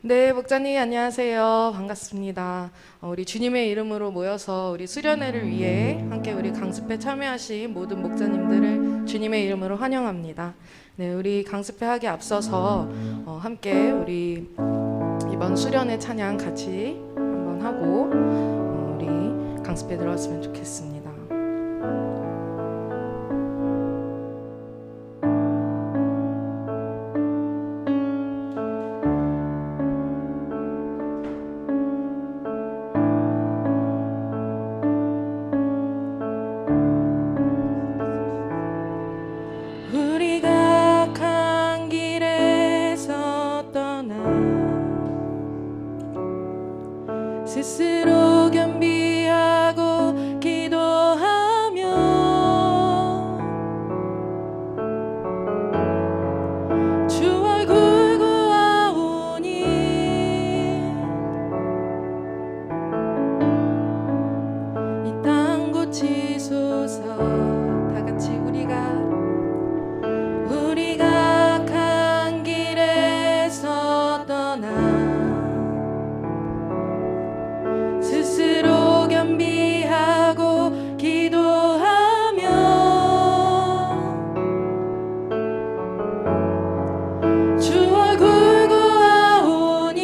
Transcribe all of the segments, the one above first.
네, 목자님 안녕하세요. 반갑습니다. 우리 주님의 이름으로 모여서 우리 수련회를 위해 함께 우리 강습회 참여하신 모든 목자님들을 주님의 이름으로 환영합니다. 네, 우리 강습회 하기 앞서서 함께 우리 이번 수련회 찬양 같이 한번 하고 우리 강습회 들어갔으면 좋겠습니다. 우리가 간 길에서 떠나 스스로 겸비하고 기도하며 주 얼굴 구하오니 이 땅 고치소서. 다 같이 우리가 간 길에서 떠나 스스로 겸비하고 기도하며 주 얼굴 구하오니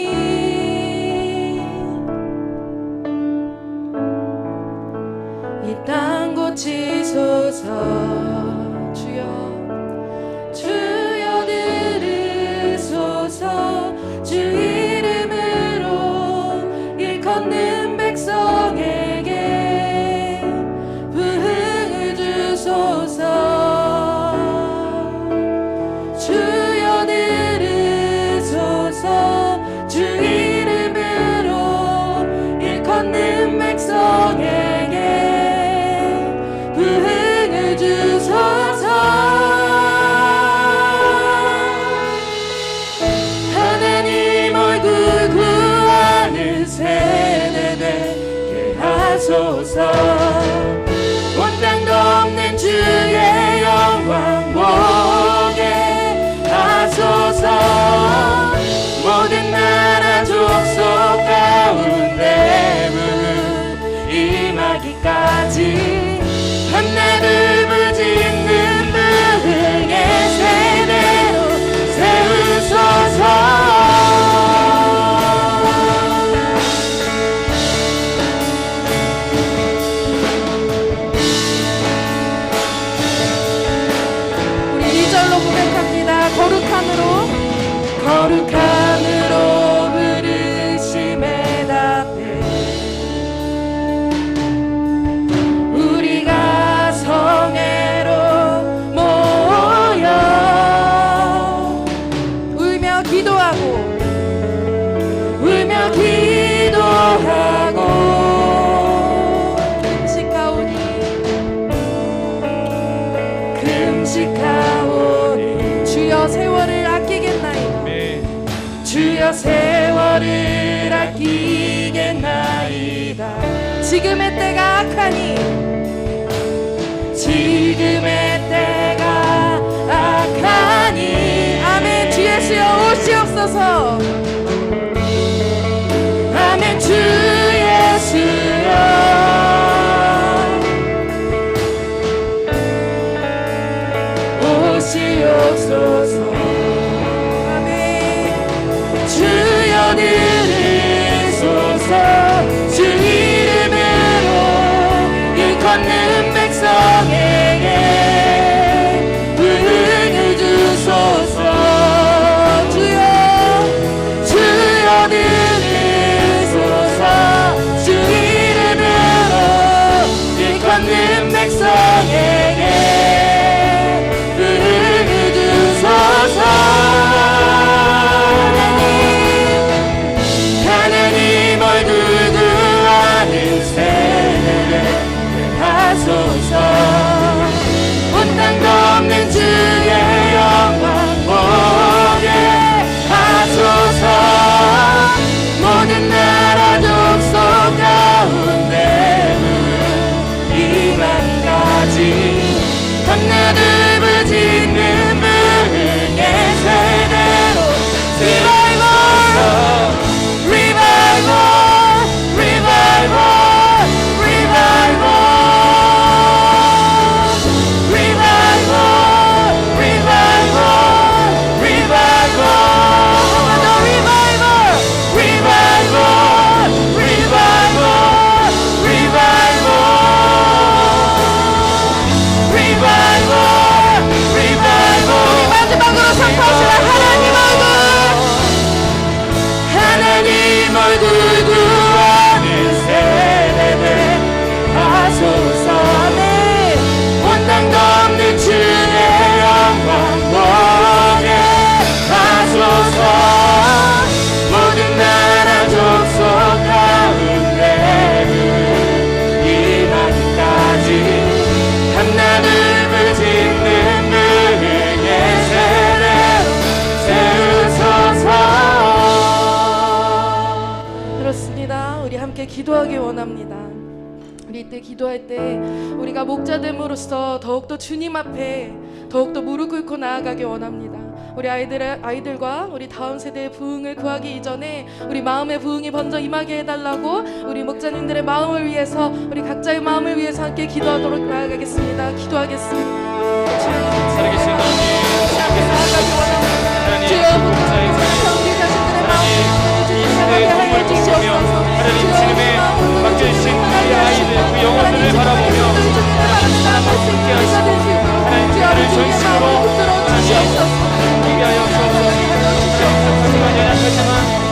이 땅 고치소서. 주여 들으소서. 주 이름으로 길 걷는 백성에게 부흥을 주소서. 주여 들으소서. 주 이름으로 길 걷는 백성에게 부흥을 주소서. 온 땅 덮는 주의 영광 보게 하소서. 모든 나라 족속 가운데 부흥 임하기까지 한나를 부짓는 부흥의 세대로 세우소서. 거룩함으로 부르심에 답해 우리가 성회로 모여 울며 기도하고 금식하오니 주여 세월을 주여 세월을 아끼겠나이다. 지금의 때가 악하니 아멘. 주 예수여 오시옵소서. 아멘. 주 예수여 오시옵소서. 주여 들으소서. 주 이름으로 길 걷는 백성에게 부흥을 주소서. 주여 원합니다. 우리 이때 기도할 때 우리가 목자됨으로써 더욱더 주님 앞에 더욱더 무릎 꿇고 나아가기 원합니다. 우리 아이들과 우리 다음 세대의 부흥을 구하기 이전에 우리 마음의 부흥이 먼저 임하게 해달라고 우리 목자님들의 마음을 위해서 우리 각자의 마음을 위해서 함께 기도하도록 나아가겠습니다. 기도하겠습니다. 살아계신 하나님, 주여 목자의 자신들의 마음을 이 시대의 꿈을 꿈꾸며 하나님 주님의 맡겨주신 우리 아이들 그 영혼들을 바라보며 하나님과 함께 하시고 하나님 그들을 전심으로 하나님 기대하여 주옵소서. 하지만 연약하지만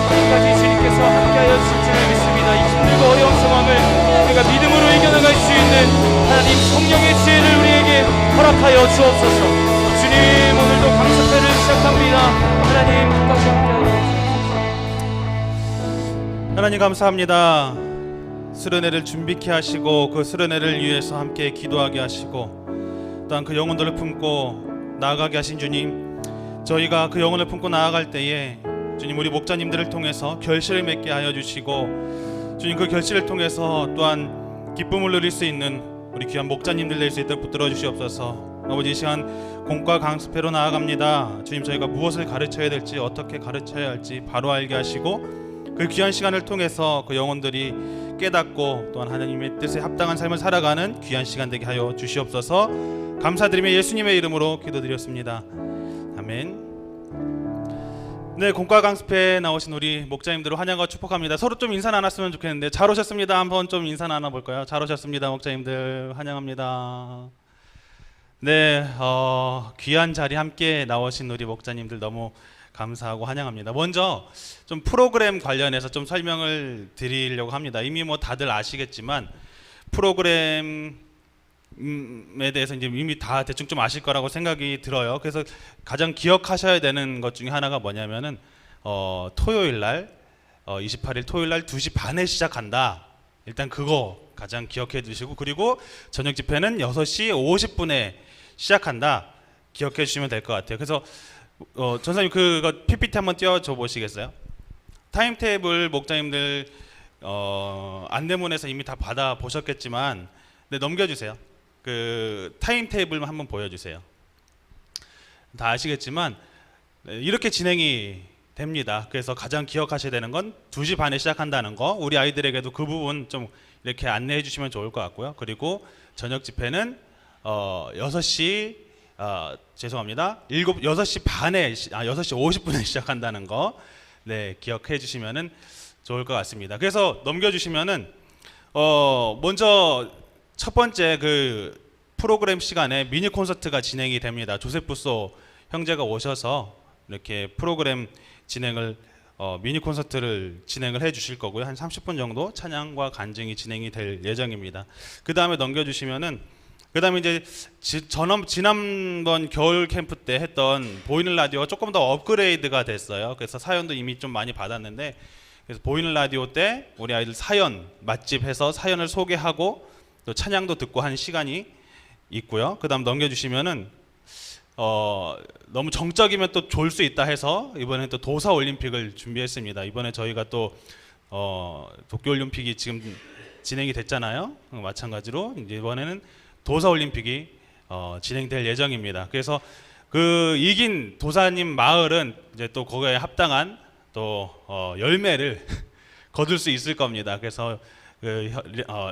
끝까지 주님께서 함께하여 주실 줄 믿습니다. 이 힘들고 어려운 상황을 우리가 믿음으로 이겨나갈 수 있는 하나님 성령의 지혜를 우리에게 허락하여 주옵소서. 주님 오늘도 강습회를 시작합니다. 하나님 끝까지 함께하여 주옵소서. 하나님 감사합니다. 수련회를 준비케 하시고 그 수련회를 위해서 함께 기도하게 하시고 또한 그 영혼들을 품고 나아가게 하신 주님, 저희가 그 영혼을 품고 나아갈 때에 주님 우리 목자님들을 통해서 결실을 맺게 하여 주시고 주님 그 결실을 통해서 또한 기쁨을 누릴 수 있는 우리 귀한 목자님들 될 수 있도록 붙들어 주시옵소서. 아버지 이 시간 공과 강습회로 나아갑니다. 주님 저희가 무엇을 가르쳐야 될지 어떻게 가르쳐야 할지 바로 알게 하시고 그 귀한 시간을 통해서 그 영혼들이 깨닫고 또한 하나님의 뜻에 합당한 삶을 살아가는 귀한 시간 되게 하여 주시옵소서. 감사드리며 예수님의 이름으로 기도드렸습니다. 아멘. 네, 공과 강습회에 나오신 우리 목자님들을 환영과 축복합니다. 서로 좀 인사 나눴으면 좋겠는데 잘 오셨습니다. 한번 좀 인사 나눠볼까요? 잘 오셨습니다. 목자님들 환영합니다. 네, 귀한 자리 함께 나오신 우리 목자님들 너무 감사하고 환영합니다. 먼저 좀 프로그램 관련해서 좀 설명을 드리려고 합니다. 이미 뭐 다들 아시겠지만 프로그램에 대해서 이제 이미 다 대충 좀 아실 거라고 생각이 들어요. 그래서 가장 기억하셔야 되는 것 중에 하나가 뭐냐면은 토요일 날 28일 토요일 날 2시 반에 시작한다. 일단 그거 가장 기억해 두시고, 그리고 저녁 집회는 6시 50분에 시작한다. 기억해 주시면 될 것 같아요. 그래서 전사님 그거 PPT 한번 띄워줘 보시겠어요? 타임테이블 목자님들 안내문에서 이미 다 받아 보셨겠지만 네, 넘겨주세요. 그 타임테이블만 한번 보여주세요. 다 아시겠지만 네, 이렇게 진행이 됩니다. 그래서 가장 기억하셔야 되는 건 2시 반에 시작한다는 거, 우리 아이들에게도 그 부분 좀 이렇게 안내해 주시면 좋을 것 같고요. 그리고 저녁 집회는 6시 죄송합니다. 6시 반에 6시 50분에 시작한다는 거 네, 기억해 주시면은 좋을 것 같습니다. 그래서 넘겨 주시면은 먼저 첫 번째 그 프로그램 시간에 미니 콘서트가 진행이 됩니다. 조셉 부소 형제가 오셔서 이렇게 프로그램 진행을 미니 콘서트를 진행을 해 주실 거고요. 한 30분 정도 찬양과 간증이 진행이 될 예정입니다. 그 다음에 넘겨 주시면은 그 다음에 이제 지난번 겨울 캠프 때 했던 보이는 라디오가 조금 더 업그레이드가 됐어요. 그래서 사연도 이미 좀 많이 받았는데, 그래서 보이는 라디오 때 우리 아이들 사연 맛집해서 사연을 소개하고 또 찬양도 듣고 한 시간이 있고요. 그 다음 넘겨주시면은 너무 정적이면 또 졸 수 있다 해서 이번에 또 도사 올림픽을 준비했습니다. 이번에 저희가 또 도쿄 올림픽이 지금 진행이 됐잖아요. 마찬가지로 이제 이번에는 도사 올림픽이 진행될 예정입니다. 그래서 그 이긴 도사님 마을은 이제 또 거기에 합당한 또 열매를 거둘 수 있을 겁니다. 그래서 그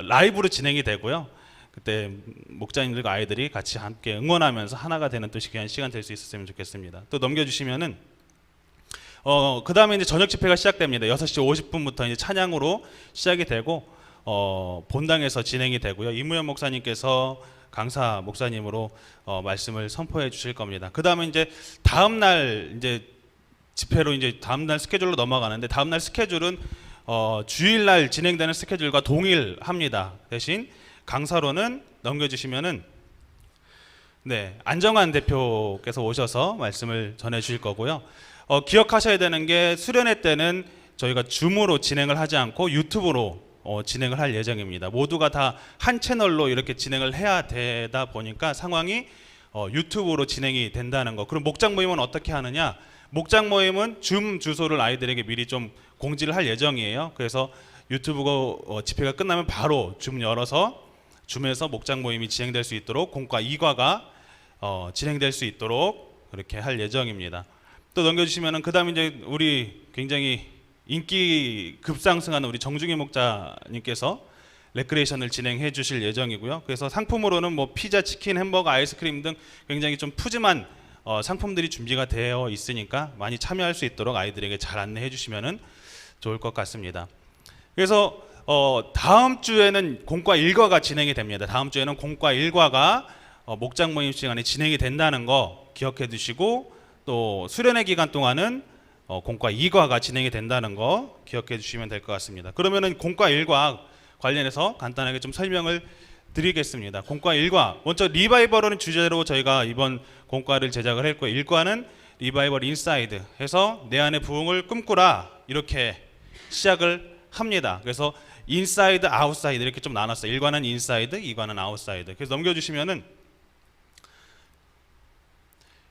라이브로 진행이 되고요. 그때 목자님들과 아이들이 같이 함께 응원하면서 하나가 되는 또 귀한 시간 될 수 있었으면 좋겠습니다. 또 넘겨주시면은 그 다음에 이제 저녁 집회가 시작됩니다. 6시 50분부터 이제 찬양으로 시작이 되고 본당에서 진행이 되고요. 이무현 목사님께서 강사 목사님으로 말씀을 선포해 주실 겁니다. 그 다음에 이제 다음 날 이제 집회로 이제 다음 날 스케줄로 넘어가는데, 다음 날 스케줄은 주일날 진행되는 스케줄과 동일합니다. 대신 강사로는 넘겨주시면은 네, 안정환 대표께서 오셔서 말씀을 전해 주실 거고요. 기억하셔야 되는 게 수련회 때는 저희가 줌으로 진행을 하지 않고 유튜브로 진행을 할 예정입니다. 모두가 다 한 채널로 이렇게 진행을 해야 되다 보니까 상황이 유튜브로 진행이 된다는 거. 그럼 목장 모임은 어떻게 하느냐? 목장 모임은 줌 주소를 아이들에게 미리 좀 공지를 할 예정이에요. 그래서 유튜브 집회가 끝나면 바로 줌 열어서 줌에서 목장 모임이 진행될 수 있도록 공과 2과가 진행될 수 있도록 그렇게 할 예정입니다. 또 넘겨주시면은 그다음에 이제 우리 굉장히 인기 급상승하는 우리 정중희 목자님께서 레크레이션을 진행해 주실 예정이고요. 그래서 상품으로는 뭐 피자, 치킨, 햄버거, 아이스크림 등 굉장히 좀 푸짐한 상품들이 준비가 되어 있으니까 많이 참여할 수 있도록 아이들에게 잘 안내해 주시면은 좋을 것 같습니다. 그래서 다음 주에는 공과 1과가 진행이 됩니다. 다음 주에는 공과 1과가 목장 모임 시간에 진행이 된다는 거 기억해 두시고, 또 수련회 기간 동안은 공과 2과가 진행이 된다는 거 기억해 주시면 될 것 같습니다. 그러면은 공과 1과 관련해서 간단하게 좀 설명을 드리겠습니다. 공과 1과 먼저 리바이벌은 주제로 저희가 이번 공과를 제작을 했고요. 1과는 리바이벌 인사이드 해서 내 안의 부흥을 꿈꾸라 이렇게 시작을 합니다. 그래서 인사이드, 아웃사이드 이렇게 좀 나눴어요. 1과는 인사이드, 2과는 아웃사이드. 그래서 넘겨주시면은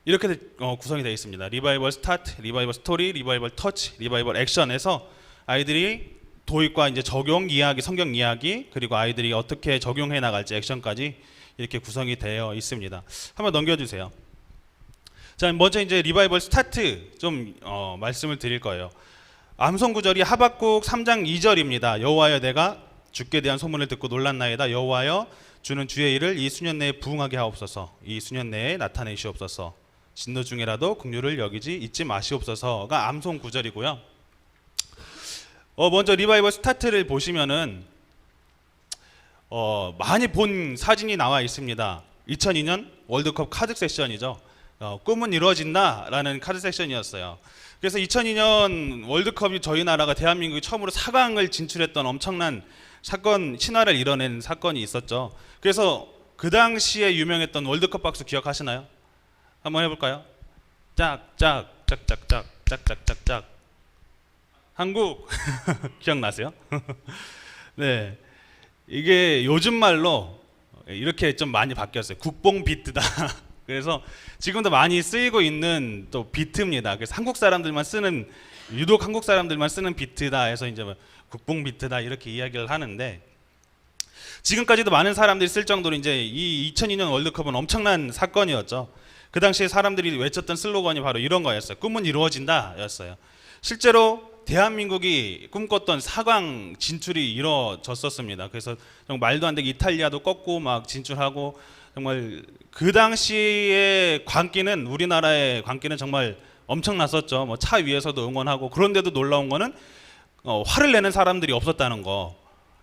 이렇게 구성이 되어 있습니다. 리바이벌 스타트, 리바이벌 스토리, 리바이벌 터치, 리바이벌 액션에서 아이들이 도입과 이제 적용 이야기, 성경 이야기, 그리고 아이들이 어떻게 적용해 나갈지 액션까지 이렇게 구성이 되어 있습니다. 한번 넘겨주세요. 자, 먼저 이제 리바이벌 스타트 좀 말씀을 드릴 거예요. 암송 구절이 하박국 3장 2절입니다. 여호와여 내가 주께 대한 소문을 듣고 놀랐나이다. 여호와여 주는 주의 일을 이 수년 내에 부응하게 하옵소서. 이 수년 내에 나타내시옵소서. 진노 중에라도 긍휼을 여기지 잊지 마시옵소서가 암송 구절이고요. 먼저 리바이벌 스타트를 보시면은 많이 본 사진이 나와 있습니다. 2002년 월드컵 카드 세션이죠. 꿈은 이루어진다라는 카드 세션이었어요. 그래서 2002년 월드컵이 저희 나라가 대한민국이 처음으로 4강을 진출했던 엄청난 사건, 신화를 이뤄낸 사건이 있었죠. 그래서 그 당시에 유명했던 월드컵 박수 기억하시나요? 한번 해볼까요? 짝짝 짝짝짝 짝짝짝짝 한국 기억나세요? 네, 이게 요즘 말로 이렇게 좀 많이 바뀌었어요. 국뽕 비트다. 그래서 지금도 많이 쓰이고 있는 또 비트입니다. 그래서 한국 사람들만 쓰는, 유독 한국 사람들만 쓰는 비트다 해서 이제 뭐 국뽕 비트다 이렇게 이야기를 하는데, 지금까지도 많은 사람들이 쓸 정도로 이제 이 2002년 월드컵은 엄청난 사건이었죠. 그 당시에 사람들이 외쳤던 슬로건이 바로 이런 거였어요. 꿈은 이루어진다 였어요. 실제로 대한민국이 꿈꿨던 4강 진출이 이루어졌었습니다. 그래서 정말 말도 안 되게 이탈리아도 꺾고 막 진출하고, 정말 그 당시의 광기는, 우리나라의 광기는 정말 엄청났었죠. 뭐 차 위에서도 응원하고, 그런데도 놀라운 거는 화를 내는 사람들이 없었다는 거.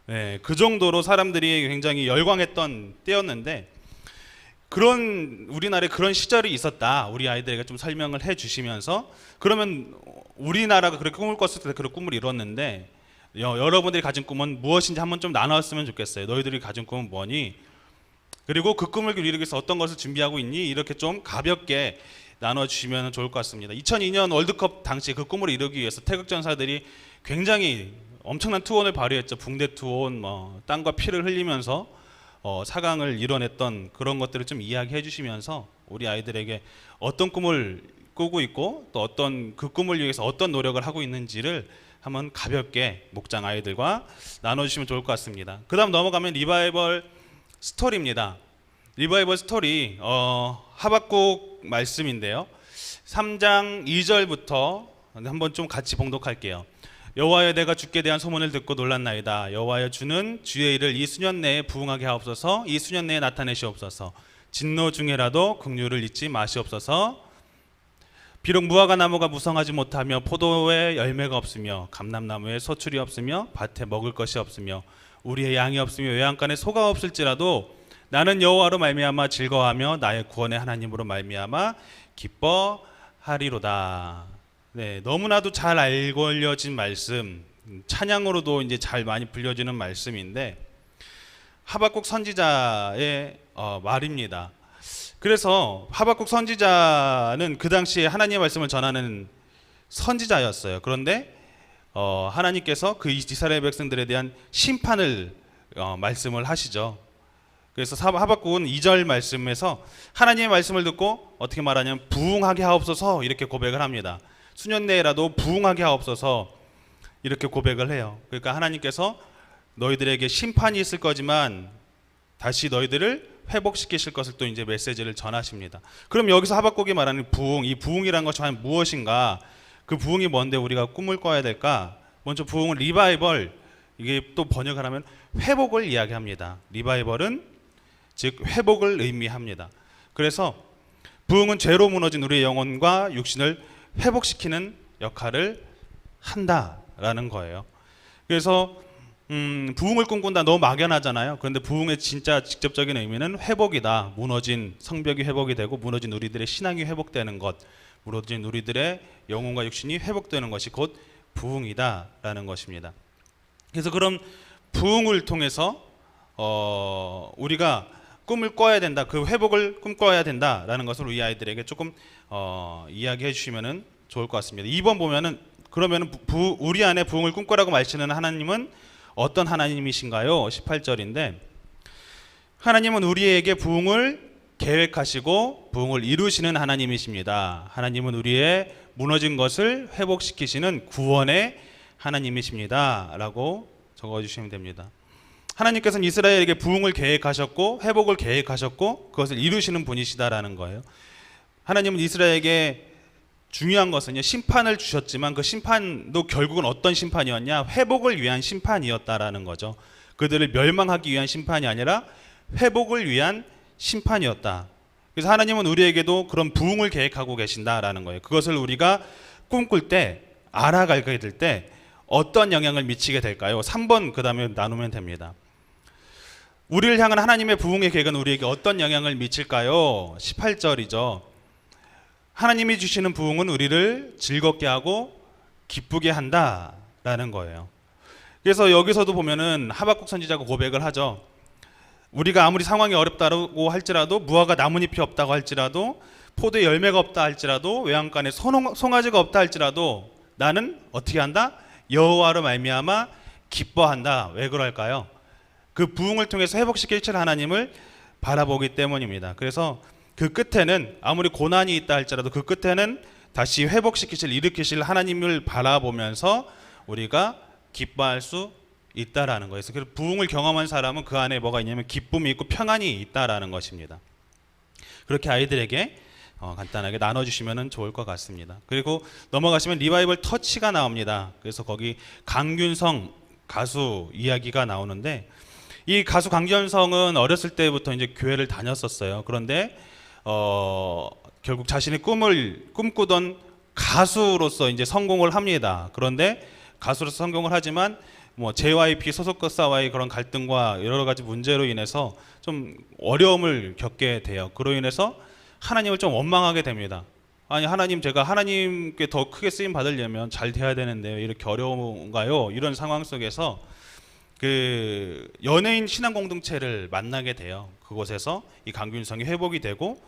네, 그 정도로 사람들이 굉장히 열광했던 때였는데, 그런 우리나라에 그런 시절이 있었다. 우리 아이들에게 좀 설명을 해 주시면서, 그러면 우리나라가 그렇게 꿈을 꿨을 때 그런 꿈을 이뤘는데 여러분들이 가진 꿈은 무엇인지 한번 좀 나눴으면 좋겠어요. 너희들이 가진 꿈은 뭐니? 그리고 그 꿈을 이루기 위해서 어떤 것을 준비하고 있니? 이렇게 좀 가볍게 나눠주시면 좋을 것 같습니다. 2002년 월드컵 당시 그 꿈을 이루기 위해서 태극전사들이 굉장히 엄청난 투혼을 발휘했죠. 붕대 투혼, 뭐 땀과 피를 흘리면서 4강을 이뤄냈던 그런 것들을 좀 이야기해 주시면서 우리 아이들에게 어떤 꿈을 꾸고 있고 또 어떤 그 꿈을 위해서 어떤 노력을 하고 있는지를 한번 가볍게 목장 아이들과 나눠주시면 좋을 것 같습니다. 그 다음 넘어가면 리바이벌 스토리입니다. 리바이벌 스토리 하박국 말씀인데요. 3장 2절부터 한번 좀 같이 봉독할게요. 여호와여 내가 주께 대한 소문을 듣고 놀랐나이다. 여호와여 주는 주의 일을 이 수년 내에 부응하게 하옵소서. 이 수년 내에 나타내시옵소서. 진노 중에라도 긍휼을 잊지 마시옵소서. 비록 무화과 나무가 무성하지 못하며 포도에 열매가 없으며 감람나무에 소출이 없으며 밭에 먹을 것이 없으며 우리의 양이 없으며 외양간에 소가 없을지라도 나는 여호와로 말미암아 즐거워하며 나의 구원의 하나님으로 말미암아 기뻐하리로다. 네, 너무나도 잘 알고 알려진 말씀, 찬양으로도 이제 잘 많이 불려지는 말씀인데 하박국 선지자의 말입니다. 그래서 하박국 선지자는 그 당시에 하나님의 말씀을 전하는 선지자였어요. 그런데 하나님께서 그 이스라엘 백성들에 대한 심판을 말씀을 하시죠. 그래서 하박국은 2절 말씀에서 하나님의 말씀을 듣고 어떻게 말하냐면 부응하게 하옵소서 이렇게 고백을 합니다. 수년 내에라도 부응하게 하옵소서. 이렇게 고백을 해요. 그러니까 하나님께서 너희들에게 심판이 있을 거지만 다시 너희들을 회복시키실 것을 또 이제 메시지를 전하십니다. 그럼 여기서 하박국이 말하는 부흥, 이 부흥이란 것이 과연 무엇인가? 그 부흥이 뭔데 우리가 꿈을 꿔야 될까? 먼저 부흥은 리바이벌, 이게 또 번역을 하면 회복을 이야기합니다. 리바이벌은 즉 회복을 의미합니다. 그래서 부흥은 죄로 무너진 우리의 영혼과 육신을 회복시키는 역할을 한다라는 거예요. 그래서 부흥을 꿈꾼다 너무 막연하잖아요. 그런데 부흥의 진짜 직접적인 의미는 회복이다. 무너진 성벽이 회복이 되고 무너진 우리들의 신앙이 회복되는 것, 무너진 우리들의 영혼과 육신이 회복되는 것이 곧 부흥이다라는 것입니다. 그래서 그런 부흥을 통해서 우리가 꿈을 꿔야 된다, 그 회복을 꿈꿔야 된다라는 것을 우리 아이들에게 조금 이야기해 주시면 좋을 것 같습니다. 2번 보면은 그러면 우리 안에 부흥을 꿈꾸라고 말씀하시는 하나님은 어떤 하나님이신가요? 18절인데 하나님은 우리에게 부흥을 계획하시고 부흥을 이루시는 하나님이십니다. 하나님은 우리의 무너진 것을 회복시키시는 구원의 하나님이십니다 라고 적어주시면 됩니다. 하나님께서는 이스라엘에게 부흥을 계획하셨고 회복을 계획하셨고 그것을 이루시는 분이시다라는 거예요. 하나님은 이스라엘에게 중요한 것은요, 심판을 주셨지만 그 심판도 결국은 어떤 심판이었냐? 회복을 위한 심판이었다라는 거죠. 그들을 멸망하기 위한 심판이 아니라 회복을 위한 심판이었다. 그래서 하나님은 우리에게도 그런 부흥을 계획하고 계신다라는 거예요. 그것을 우리가 꿈꿀 때, 알아가게 될 때 어떤 영향을 미치게 될까요? 3번 그 다음에 나누면 됩니다. 우리를 향한 하나님의 부흥의 계획은 우리에게 어떤 영향을 미칠까요? 18절이죠. 하나님이 주시는 부흥은 우리를 즐겁게 하고 기쁘게 한다라는 거예요. 그래서 여기서도 보면은 하박국 선지자가 고백을 하죠. 우리가 아무리 상황이 어렵다고 할지라도 무화과 나뭇잎이 없다고 할지라도 포도의 열매가 없다 할지라도 외양간에 송아지가 없다 할지라도 나는 어떻게 한다? 여호와로 말미암아 기뻐한다. 왜 그럴까요? 그 부흥을 통해서 회복시킬 하나님을 바라보기 때문입니다. 그래서 그 끝에는 아무리 고난이 있다 할지라도 그 끝에는 다시 회복시키실 일으키실 하나님을 바라보면서 우리가 기뻐할 수 있다라는 거예요. 그래서 부흥을 경험한 사람은 그 안에 뭐가 있냐면 기쁨이 있고 평안이 있다라는 것입니다. 그렇게 아이들에게 간단하게 나눠주시면 좋을 것 같습니다. 그리고 넘어가시면 리바이벌 터치가 나옵니다. 그래서 거기 강균성 가수 이야기가 나오는데 이 가수 강균성은 어렸을 때부터 이제 교회를 다녔었어요. 그런데 결국 자신의 꿈을 꿈꾸던 가수로서 이제 성공을 합니다. 그런데 가수로서 성공을 하지만 뭐 JYP 소속가사와의 그런 갈등과 여러 가지 문제로 인해서 좀 어려움을 겪게 돼요. 그로 인해서 하나님을 좀 원망하게 됩니다. 아니 하나님, 제가 하나님께 더 크게 쓰임 받으려면 잘 돼야 되는데 왜 이렇게 어려운가요? 이런 상황 속에서 그 연예인 신앙 공동체를 만나게 돼요. 그곳에서 이 강균성이 회복이 되고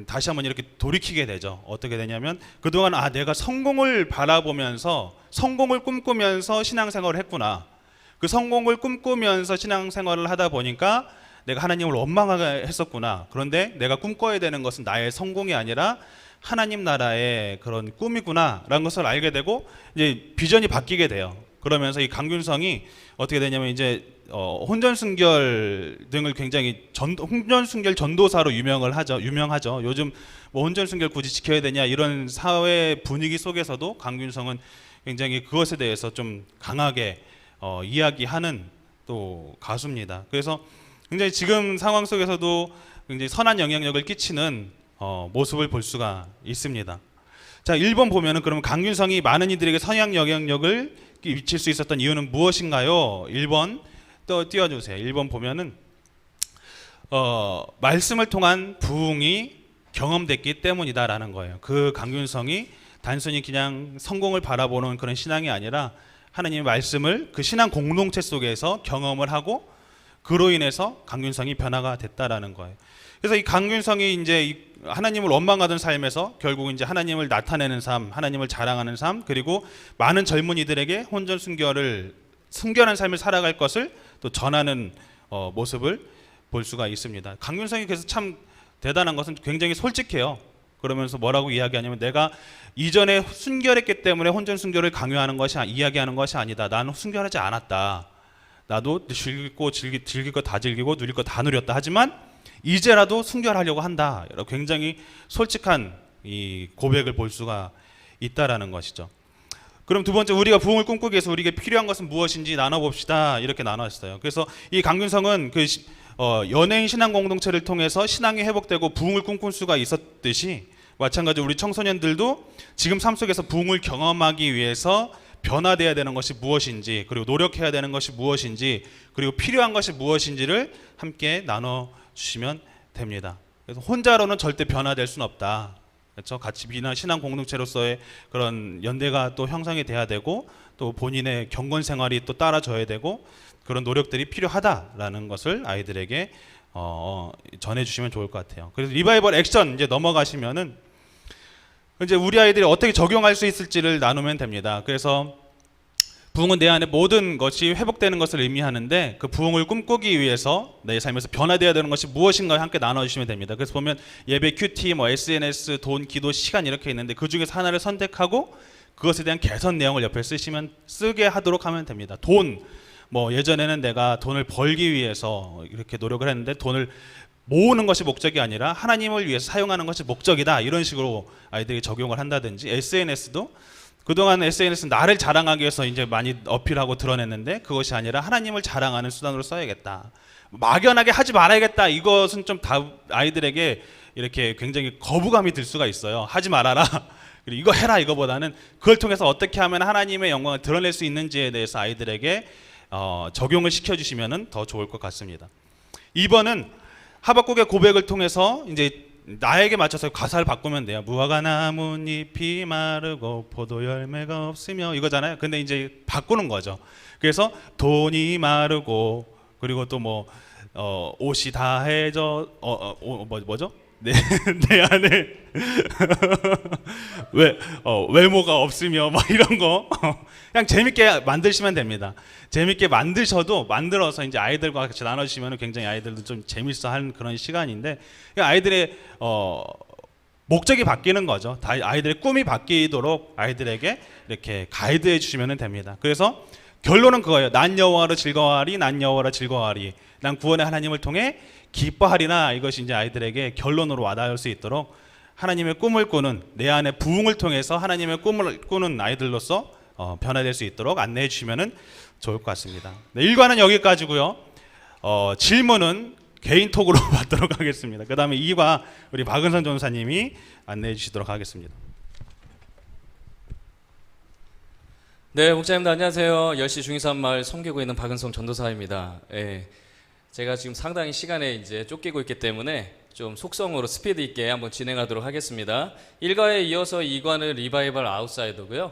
다시 한번 이렇게 돌이키게 되죠. 어떻게 되냐면 그동안 내가 성공을 바라보면서 성공을 꿈꾸면서 신앙생활을 했구나. 그 성공을 꿈꾸면서 신앙생활을 하다 보니까 내가 하나님을 원망하게 했었구나. 그런데 내가 꿈꿔야 되는 것은 나의 성공이 아니라 하나님 나라의 그런 꿈이구나 라는 것을 알게 되고 이제 비전이 바뀌게 돼요. 그러면서 이 강균성이 어떻게 되냐면 이제 혼전순결 등을 굉장히 혼전순결 전도사로 유명하죠. 요즘 뭐 혼전순결 굳이 지켜야 되냐 이런 사회 분위기 속에서도 강균성은 굉장히 그것에 대해서 좀 강하게 이야기하는 또 가수입니다. 그래서 굉장히 지금 상황 속에서도 굉장히 선한 영향력을 끼치는 모습을 볼 수가 있습니다. 자, 1번 보면은 그러면 강균성이 많은 이들에게 선한 영향력을 미칠 수 있었던 이유는 무엇인가요? 1번 또 띄워주세요. 1번 보면은 말씀을 통한 부흥이 경험됐기 때문이다라는 거예요. 그 강균성이 단순히 그냥 성공을 바라보는 그런 신앙이 아니라 하나님의 말씀을 그 신앙 공동체 속에서 경험을 하고 그로 인해서 강균성이 변화가 됐다라는 거예요. 그래서 이 강균성이 이제 하나님을 원망하던 삶에서 결국 이제 하나님을 나타내는 삶, 하나님을 자랑하는 삶, 그리고 많은 젊은이들에게 순결한 삶을 살아갈 것을 또 전하는 모습을 볼 수가 있습니다. 강균성이 그래서 참 대단한 것은 굉장히 솔직해요. 그러면서 뭐라고 이야기하냐면 내가 이전에 순결했기 때문에 혼전 순결을 강요하는 것이 이야기하는 것이 아니다. 나는 순결하지 않았다. 나도 즐길 거 다 즐기고 누릴 거 다 누렸다. 하지만 이제라도 순결하려고 한다. 굉장히 솔직한 이 고백을 볼 수가 있다라는 것이죠. 그럼 두 번째, 우리가 부흥을 꿈꾸기 위해서 우리에게 필요한 것은 무엇인지 나눠봅시다. 이렇게 나눴어요. 그래서 이 강균성은 연예인 신앙 공동체를 통해서 신앙이 회복되고 부흥을 꿈꿀 수가 있었듯이, 마찬가지로 우리 청소년들도 지금 삶 속에서 부흥을 경험하기 위해서 변화되어야 되는 것이 무엇인지, 그리고 노력해야 되는 것이 무엇인지, 그리고 필요한 것이 무엇인지를 함께 나눠주시면 됩니다. 그래서 혼자로는 절대 변화될 수는 없다. 그렇죠? 같이 신앙 공동체로서의 그런 연대가 또 형성이 돼야 되고, 또 본인의 경건 생활이 또 따라줘야 되고, 그런 노력들이 필요하다라는 것을 아이들에게 전해주시면 좋을 것 같아요. 그래서 리바이벌 액션 이제 넘어가시면은 이제 우리 아이들이 어떻게 적용할 수 있을지를 나누면 됩니다. 그래서 부흥은 내 안에 모든 것이 회복되는 것을 의미하는데, 그 부흥을 꿈꾸기 위해서 내 삶에서 변화되어야 되는 것이 무엇인가 함께 나눠주시면 됩니다. 그래서 보면 예배, 큐티, SNS, 돈, 기도, 시간 이렇게 있는데 그 중에서 하나를 선택하고 그것에 대한 개선 내용을 옆에 쓰게 하도록 하면 됩니다. 돈, 예전에는 내가 돈을 벌기 위해서 이렇게 노력을 했는데 돈을 모으는 것이 목적이 아니라 하나님을 위해서 사용하는 것이 목적이다. 이런 식으로 아이들이 적용을 한다든지, SNS도 그동안 SNS는 나를 자랑하기 위해서 이제 많이 어필하고 드러냈는데 그것이 아니라 하나님을 자랑하는 수단으로 써야겠다. 막연하게 하지 말아야겠다. 이것은 좀 아이들에게 이렇게 굉장히 거부감이 들 수가 있어요. 하지 말아라. 그리고 이거 해라. 이거보다는 그걸 통해서 어떻게 하면 하나님의 영광을 드러낼 수 있는지에 대해서 아이들에게 적용을 시켜주시면 더 좋을 것 같습니다. 2번은 하박국의 고백을 통해서 이제 나에게 맞춰서 가사를 바꾸면 돼요. 무화과 나뭇잎이 마르고 포도 열매가 없으며, 이거잖아요. 근데 이제 바꾸는 거죠. 그래서 돈이 마르고, 그리고 또 옷이 다 해져, 뭐죠? 내 안에 외모가 없으며 이런 거 그냥 재밌게 만드시면 됩니다. 재밌게 만들어서 이제 아이들과 같이 나눠주시면 굉장히 아이들도 좀 재밌어하는 그런 시간인데, 아이들의 목적이 바뀌는 거죠. 아이들의 꿈이 바뀌도록 아이들에게 이렇게 가이드해 주시면 됩니다. 그래서 결론은 그거예요. 난 여호와로 즐거워하리, 난 여호와로 즐거워하리, 난 구원의 하나님을 통해 기뻐하리나. 이것이 이제 아이들에게 결론으로 와닿을 수 있도록 하나님의 꿈을 꾸는, 내 안에 부흥을 통해서 하나님의 꿈을 꾸는 아이들로서 변화될 수 있도록 안내해 주시면 좋을 것 같습니다. 네, 1과는 여기까지고요. 질문은 개인 톡으로 받도록 하겠습니다. 그 다음에 2과 우리 박은선 전사님이 안내해 주시도록 하겠습니다. 네, 목사님들 안녕하세요. 10시 중이산마을 섬기고 있는 박은성 전도사입니다. 제가 지금 상당히 시간에 이제 쫓기고 있기 때문에 좀 속성으로 스피드 있게 한번 진행하도록 하겠습니다. 1과에 이어서 2과는 리바이벌 아웃사이더고요.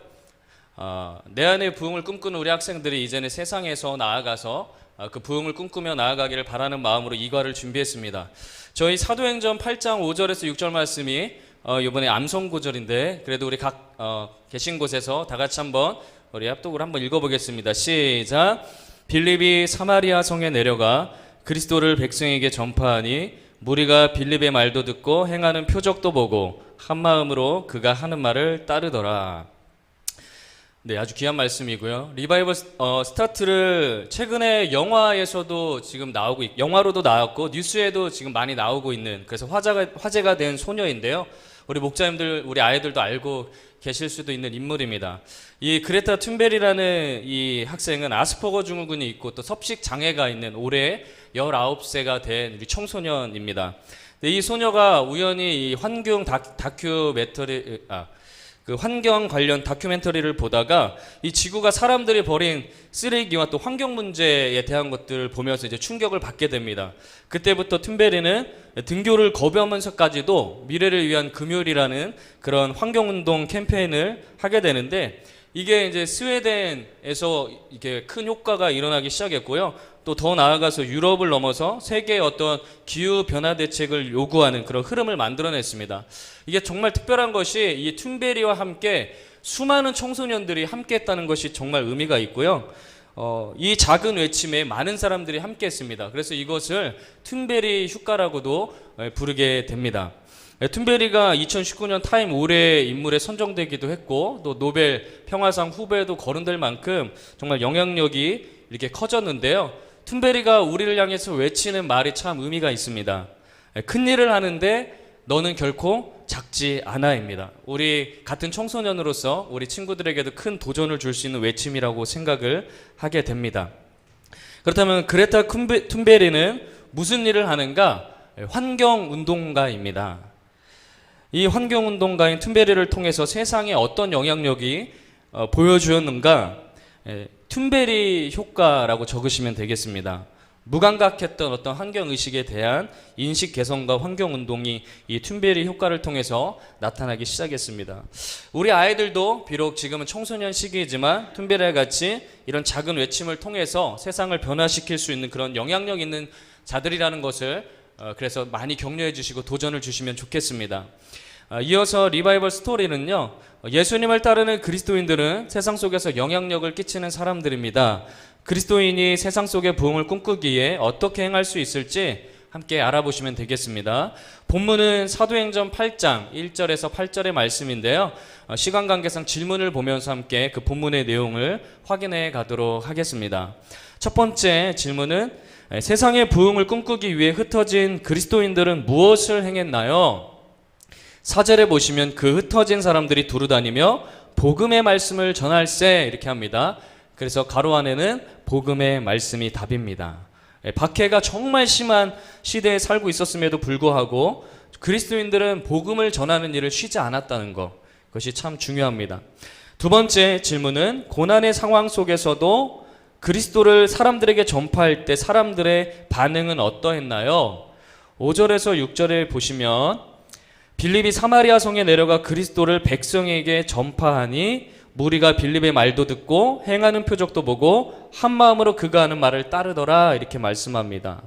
내 안의 부흥을 꿈꾸는 우리 학생들이 이제는 세상에서 나아가서 그 부흥을 꿈꾸며 나아가기를 바라는 마음으로 2과를 준비했습니다. 저희 사도행전 8장 5절에서 6절 말씀이 이번에 암송 구절인데, 그래도 우리 각 계신 곳에서 다 같이 한번 우리 합독을 한번 읽어보겠습니다. 시작. 빌립이 사마리아 성에 내려가 그리스도를 백성에게 전파하니 무리가 빌립의 말도 듣고 행하는 표적도 보고 한 마음으로 그가 하는 말을 따르더라. 네, 아주 귀한 말씀이고요. 리바이벌 스타트를 최근에 영화에서도 지금 영화로도 나왔고 뉴스에도 지금 많이 나오고 있는, 그래서 화제가 된 소녀인데요. 우리 목자님들, 우리 아이들도 알고 계실 수도 있는 인물입니다. 이 그레타 툰베리라는 이 학생은 아스퍼거 증후군이 있고 또 섭식 장애가 있는 올해 19세가 된 우리 청소년입니다. 이 소녀가 우연히 이 환경 관련 다큐멘터리를 보다가 이 지구가 사람들이 버린 쓰레기와 또 환경 문제에 대한 것들을 보면서 이제 충격을 받게 됩니다. 그때부터 툰베리는 등교를 거부하면서까지도 미래를 위한 금요일이라는 그런 환경운동 캠페인을 하게 되는데, 이게 이제 스웨덴에서 이게 큰 효과가 일어나기 시작했고요. 또 더 나아가서 유럽을 넘어서 세계의 어떤 기후 변화 대책을 요구하는 그런 흐름을 만들어냈습니다. 이게 정말 특별한 것이 이 툰베리와 함께 수많은 청소년들이 함께했다는 것이 정말 의미가 있고요. 이 작은 외침에 많은 사람들이 함께했습니다. 그래서 이것을 툰베리 휴가라고도 부르게 됩니다. 툰베리가 2019년 타임 올해 인물에 선정되기도 했고 또 노벨 평화상 후보에도 거론될 만큼 정말 영향력이 이렇게 커졌는데요. 툰베리가 우리를 향해서 외치는 말이 참 의미가 있습니다. 큰 일을 하는데 너는 결코 작지 않아입니다. 우리 같은 청소년으로서 우리 친구들에게도 큰 도전을 줄 수 있는 외침이라고 생각을 하게 됩니다. 그렇다면 그레타 툰베리는 무슨 일을 하는가? 환경운동가입니다. 이 환경운동가인 툰베리를 통해서 세상에 어떤 영향력이 보여주었는가? 툰베리 효과라고 적으시면 되겠습니다. 무감각했던 어떤 환경의식에 대한 인식 개선과 환경운동이 이 툰베리 효과를 통해서 나타나기 시작했습니다. 우리 아이들도 비록 지금은 청소년 시기이지만 툰베리와 같이 이런 작은 외침을 통해서 세상을 변화시킬 수 있는 그런 영향력 있는 자들이라는 것을 그래서 많이 격려해 주시고 도전을 주시면 좋겠습니다. 이어서 리바이벌 스토리는요, 예수님을 따르는 그리스도인들은 세상 속에서 영향력을 끼치는 사람들입니다. 그리스도인이 세상 속의 부흥을 꿈꾸기에 어떻게 행할 수 있을지 함께 알아보시면 되겠습니다. 본문은 사도행전 8장 1절에서 8절의 말씀인데요. 시간 관계상 질문을 보면서 함께 그 본문의 내용을 확인해 가도록 하겠습니다. 첫 번째 질문은 세상의 부흥을 꿈꾸기 위해 흩어진 그리스도인들은 무엇을 행했나요? 4절에 보시면 그 흩어진 사람들이 두루다니며 복음의 말씀을 전할세 이렇게 합니다. 그래서 가로 안에는 복음의 말씀이 답입니다. 박해가 정말 심한 시대에 살고 있었음에도 불구하고 그리스도인들은 복음을 전하는 일을 쉬지 않았다는 것, 그것이 참 중요합니다. 두 번째 질문은 고난의 상황 속에서도 그리스도를 사람들에게 전파할 때 사람들의 반응은 어떠했나요? 5절에서 6절에 보시면 빌립이 사마리아 성에 내려가 그리스도를 백성에게 전파하니 무리가 빌립의 말도 듣고 행하는 표적도 보고 한 마음으로 그가 하는 말을 따르더라 이렇게 말씀합니다.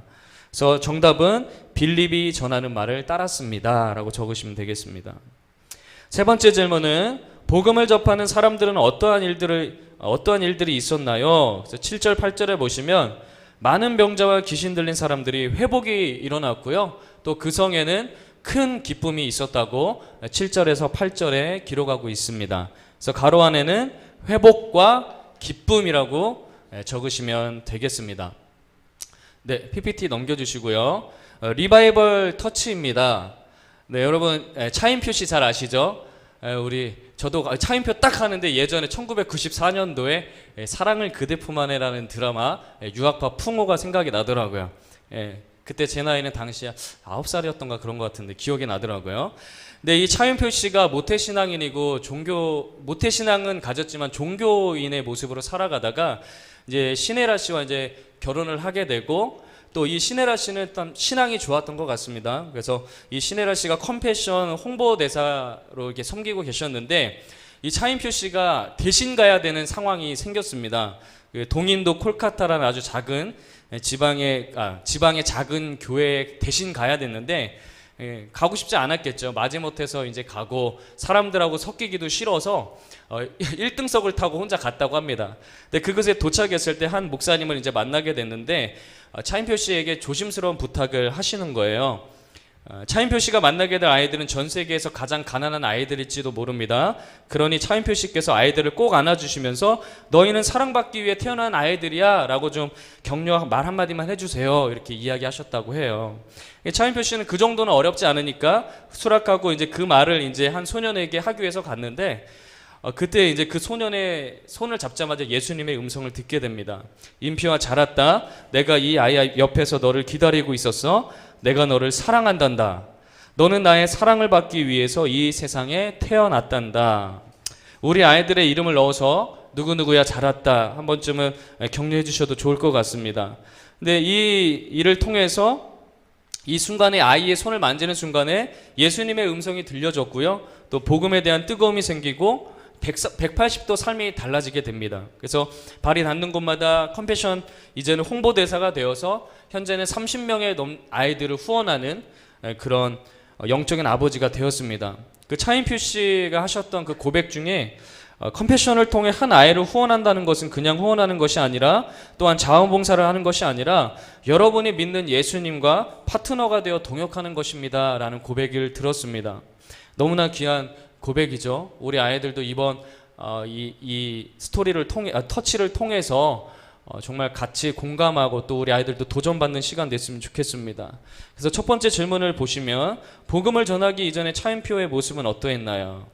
그래서 정답은 빌립이 전하는 말을 따랐습니다 라고 적으시면 되겠습니다. 세 번째 질문은 복음을 접하는 사람들은 어떠한 일들이 있었나요? 그래서 7절 8절에 보시면 많은 병자와 귀신 들린 사람들이 회복이 일어났고요. 또 그 성에는 큰 기쁨이 있었다고 7절에서 8절에 기록하고 있습니다. 그래서 가로 안에는 회복과 기쁨이라고 적으시면 되겠습니다. 네, PPT 넘겨주시고요. 리바이벌 터치입니다. 네, 여러분 차인표 씨 잘 아시죠? 저도 차인표 딱 하는데 예전에 1994년도에 사랑을 그대 품 안에라는 드라마 유학파 풍호가 생각이 나더라고요. 그때 제 나이는 당시에 9살이었던가 그런 것 같은데 기억이 나더라고요. 근데 이 차윤표 씨가 모태신앙인이고 모태신앙은 가졌지만 종교인의 모습으로 살아가다가 이제 신혜라 씨와 이제 결혼을 하게 되고 또 이 신혜라 씨는 일단 신앙이 좋았던 것 같습니다. 그래서 이 신혜라 씨가 컴패션 홍보대사로 이렇게 섬기고 계셨는데 이 차인표 씨가 대신 가야 되는 상황이 생겼습니다. 동인도 콜카타라는 아주 작은 지방의 작은 교회에 대신 가야 됐는데 가고 싶지 않았겠죠. 마지못해서 이제 가고 사람들하고 섞이기도 싫어서 1등석을 타고 혼자 갔다고 합니다. 근데 그곳에 도착했을 때 한 목사님을 이제 만나게 됐는데 차인표 씨에게 조심스러운 부탁을 하시는 거예요. 차인표 씨가 만나게 될 아이들은 전 세계에서 가장 가난한 아이들일지도 모릅니다. 그러니 차인표 씨께서 아이들을 꼭 안아주시면서 너희는 사랑받기 위해 태어난 아이들이야 라고 좀 격려 말 한마디만 해주세요 이렇게 이야기하셨다고 해요. 차인표 씨는 그 정도는 어렵지 않으니까 수락하고 이제 그 말을 이제 한 소년에게 하기 위해서 갔는데 그때 이제 그 소년의 손을 잡자마자 예수님의 음성을 듣게 됩니다. 인피와 자랐다. 내가 이 아이 옆에서 너를 기다리고 있었어. 내가 너를 사랑한단다. 너는 나의 사랑을 받기 위해서 이 세상에 태어났단다. 우리 아이들의 이름을 넣어서 누구누구야 자랐다 한 번쯤은 격려해 주셔도 좋을 것 같습니다. 근데 이 일을 통해서 이 순간에 아이의 손을 만지는 순간에 예수님의 음성이 들려졌고요. 또 복음에 대한 뜨거움이 생기고 180도 삶이 달라지게 됩니다. 그래서 발이 닿는 곳마다 컴패션 이제는 홍보대사가 되어서 현재는 30명의 아이들을 후원하는 그런 영적인 아버지가 되었습니다. 그 차인표 씨가 하셨던 그 고백 중에 컴패션을 통해 한 아이를 후원한다는 것은 그냥 후원하는 것이 아니라 또한 자원봉사를 하는 것이 아니라 여러분이 믿는 예수님과 파트너가 되어 동역하는 것입니다 라는 고백을 들었습니다. 너무나 귀한 고백이죠. 우리 아이들도 이번 이 스토리를 통해 터치를 통해서 정말 같이 공감하고 또 우리 아이들도 도전받는 시간 됐으면 좋겠습니다. 그래서 첫 번째 질문을 보시면 복음을 전하기 이전에 차인표의 모습은 어떠했나요?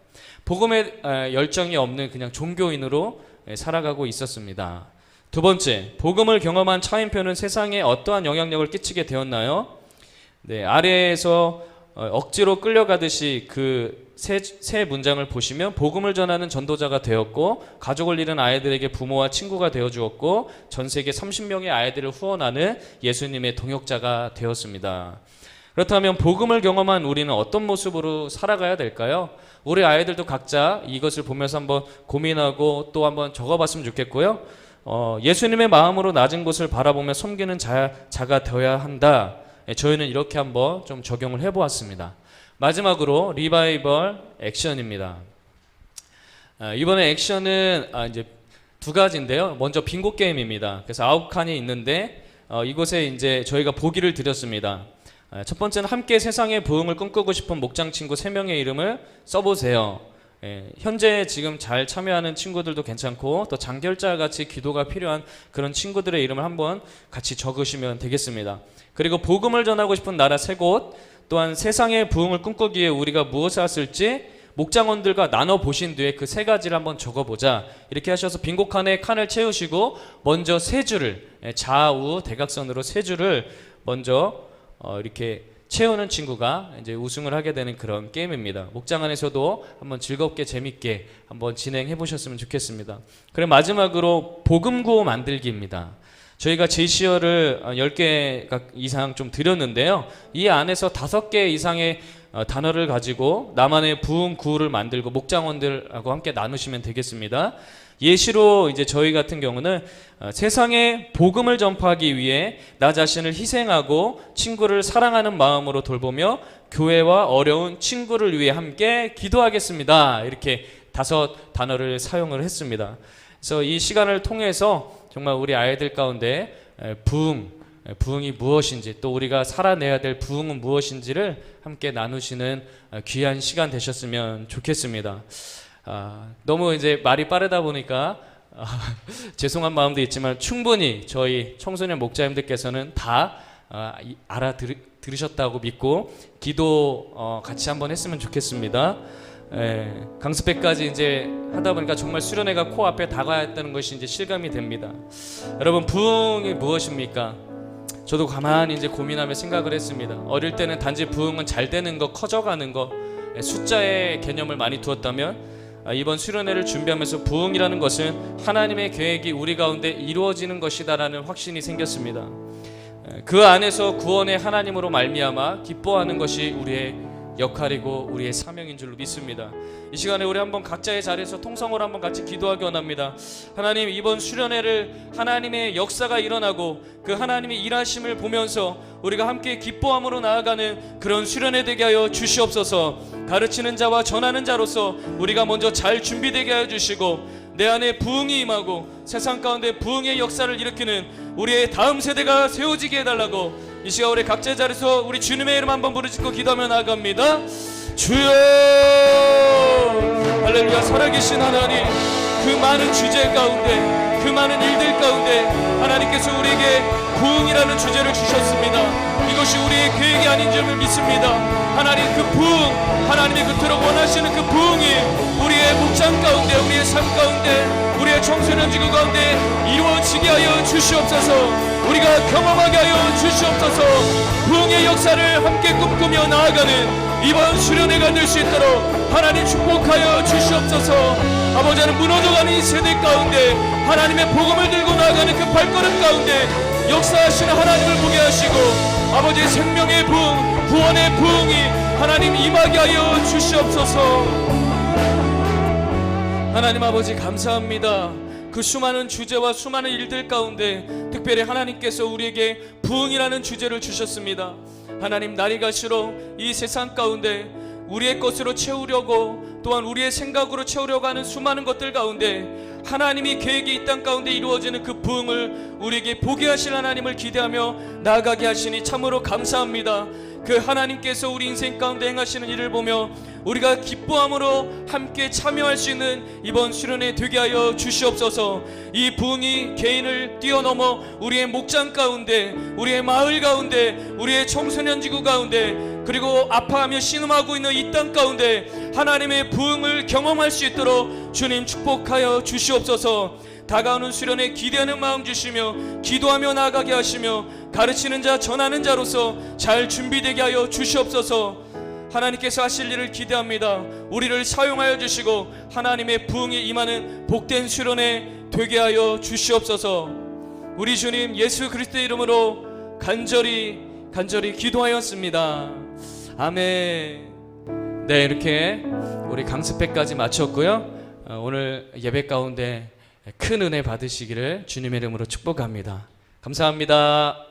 복음에 열정이 없는 그냥 종교인으로 살아가고 있었습니다. 두 번째, 복음을 경험한 차인표는 세상에 어떠한 영향력을 끼치게 되었나요? 네, 아래에서 억지로 끌려가듯이 그 세 문장을 보시면 복음을 전하는 전도자가 되었고 가족을 잃은 아이들에게 부모와 친구가 되어 주었고 전 세계 30명의 아이들을 후원하는 예수님의 동역자가 되었습니다. 그렇다면 복음을 경험한 우리는 어떤 모습으로 살아가야 될까요? 우리 아이들도 각자 이것을 보면서 한번 고민하고 또 한번 적어봤으면 좋겠고요. 예수님의 마음으로 낮은 곳을 바라보며 섬기는 자가 되어야 한다. 저희는 이렇게 한번 좀 적용을 해보았습니다. 마지막으로 리바이벌 액션입니다. 이번에 액션은 이제 두 가지인데요. 먼저 빙고 게임입니다. 그래서 9칸이 있는데 이곳에 이제 저희가 보기를 드렸습니다. 첫 번째는 함께 세상의 부흥을 꿈꾸고 싶은 목장 친구 3명의 이름을 써보세요. 현재 지금 잘 참여하는 친구들도 괜찮고 또 장결자 같이 기도가 필요한 그런 친구들의 이름을 한번 같이 적으시면 되겠습니다. 그리고 복음을 전하고 싶은 나라 3곳, 또한 세상의 부흥을 꿈꾸기 위해 우리가 무엇을 했을지 목장원들과 나눠 보신 뒤에 그 3가지를 한번 적어보자. 이렇게 하셔서 빙고 칸에 칸을 채우시고 먼저 3줄을 좌우 대각선으로 3줄을 먼저 이렇게 채우는 친구가 이제 우승을 하게 되는 그런 게임입니다. 목장 안에서도 한번 즐겁게 재밌게 한번 진행해 보셨으면 좋겠습니다. 그리고 마지막으로 복음 구호 만들기입니다. 저희가 제시어를 10개 이상 좀 드렸는데요. 이 안에서 5개 이상의 단어를 가지고 나만의 부흥 구호를 만들고 목장원들하고 함께 나누시면 되겠습니다. 예시로 이제 저희 같은 경우는 세상에 복음을 전파하기 위해 나 자신을 희생하고 친구를 사랑하는 마음으로 돌보며 교회와 어려운 친구를 위해 함께 기도하겠습니다. 이렇게 5 단어를 사용을 했습니다. 그래서 이 시간을 통해서 정말 우리 아이들 가운데 부흥이 무엇인지 또 우리가 살아내야 될 부흥은 무엇인지를 함께 나누시는 귀한 시간 되셨으면 좋겠습니다. 너무 이제 말이 빠르다 보니까 죄송한 마음도 있지만 충분히 저희 청소년 목자님들께서는 다 알아들으셨다고 믿고 기도 같이 한번 했으면 좋겠습니다. 강습회까지 이제 하다 보니까 정말 수련회가 코앞에 다가왔다는 것이 이제 실감이 됩니다. 여러분, 부흥이 무엇입니까? 저도 가만히 이제 고민하며 생각을 했습니다. 어릴 때는 단지 부흥은 잘 되는 거, 커져가는 거, 숫자의 개념을 많이 두었다면 이번 수련회를 준비하면서 부흥이라는 것은 하나님의 계획이 우리 가운데 이루어지는 것이다라는 확신이 생겼습니다. 그 안에서 구원의 하나님으로 말미암아 기뻐하는 것이 우리의 역할이고 우리의 사명인 줄로 믿습니다. 이 시간에 우리 한번 각자의 자리에서 통성으로 한번 같이 기도하기 원합니다. 하나님, 이번 수련회를 하나님의 역사가 일어나고 그 하나님의 일하심을 보면서 우리가 함께 기뻐함으로 나아가는 그런 수련회 되게 하여 주시옵소서. 가르치는 자와 전하는 자로서 우리가 먼저 잘 준비되게 하여 주시고 내 안에 부흥이 임하고 세상 가운데 부흥의 역사를 일으키는 우리의 다음 세대가 세워지게 해달라고 이 시간 우리 각자의 자리에서 우리 주님의 이름 한번 부르짖고 기도하며 나아갑니다. 주여, 할렐루야. 살아계신 하나님, 그 많은 주제 가운데, 그 많은 일들 가운데 하나님께서 우리에게 부흥이라는 주제를 주셨습니다. 이것이 우리의 계획이 아닌 줄을 믿습니다. 하나님, 그 부흥, 하나님이 그토록 원하시는 그 부흥이 우리의 목장 가운데, 우리의 삶 가운데, 우리의 청소년 지구 가운데 이루어지게 하여 주시옵소서. 우리가 경험하게 하여 주시옵소서. 부흥의 역사를 함께 꿈꾸며 나아가는 이번 수련회가 될 수 있도록 하나님 축복하여 주시옵소서. 아버지, 하나님, 무너져가는 이 세대 가운데 하나님의 복음을 들고 나아가는 그 발걸음 가운데 역사하시는 하나님을 보게 하시고 아버지의 생명의 부흥, 구원의 부흥이 하나님 임하게 하여 주시옵소서. 하나님 아버지, 감사합니다. 그 수많은 주제와 수많은 일들 가운데 특별히 하나님께서 우리에게 부흥이라는 주제를 주셨습니다. 하나님, 날이 갈수록 이 세상 가운데 우리의 것으로 채우려고 또한 우리의 생각으로 채우려고 하는 수많은 것들 가운데 하나님이 계획이 이 땅 가운데 이루어지는 그 부흥을 우리에게 보게 하실 하나님을 기대하며 나아가게 하시니 참으로 감사합니다. 그 하나님께서 우리 인생 가운데 행하시는 일을 보며 우리가 기뻐함으로 함께 참여할 수 있는 이번 수련회 되게 하여 주시옵소서. 이 부흥이 개인을 뛰어넘어 우리의 목장 가운데, 우리의 마을 가운데, 우리의 청소년 지구 가운데, 그리고 아파하며 신음하고 있는 이 땅 가운데 하나님의 부흥을 경험할 수 있도록 주님 축복하여 주시옵소서. 다가오는 수련회 기대하는 마음 주시며 기도하며 나아가게 하시며 가르치는 자 전하는 자로서 잘 준비되게 하여 주시옵소서. 하나님께서 하실 일을 기대합니다. 우리를 사용하여 주시고 하나님의 부흥이 임하는 복된 수련회 되게 하여 주시옵소서. 우리 주님 예수 그리스도의 이름으로 간절히 기도하였습니다. 아멘. 네, 이렇게 우리 강습회까지 마쳤고요. 오늘 예배 가운데 큰 은혜 받으시기를 주님의 이름으로 축복합니다. 감사합니다.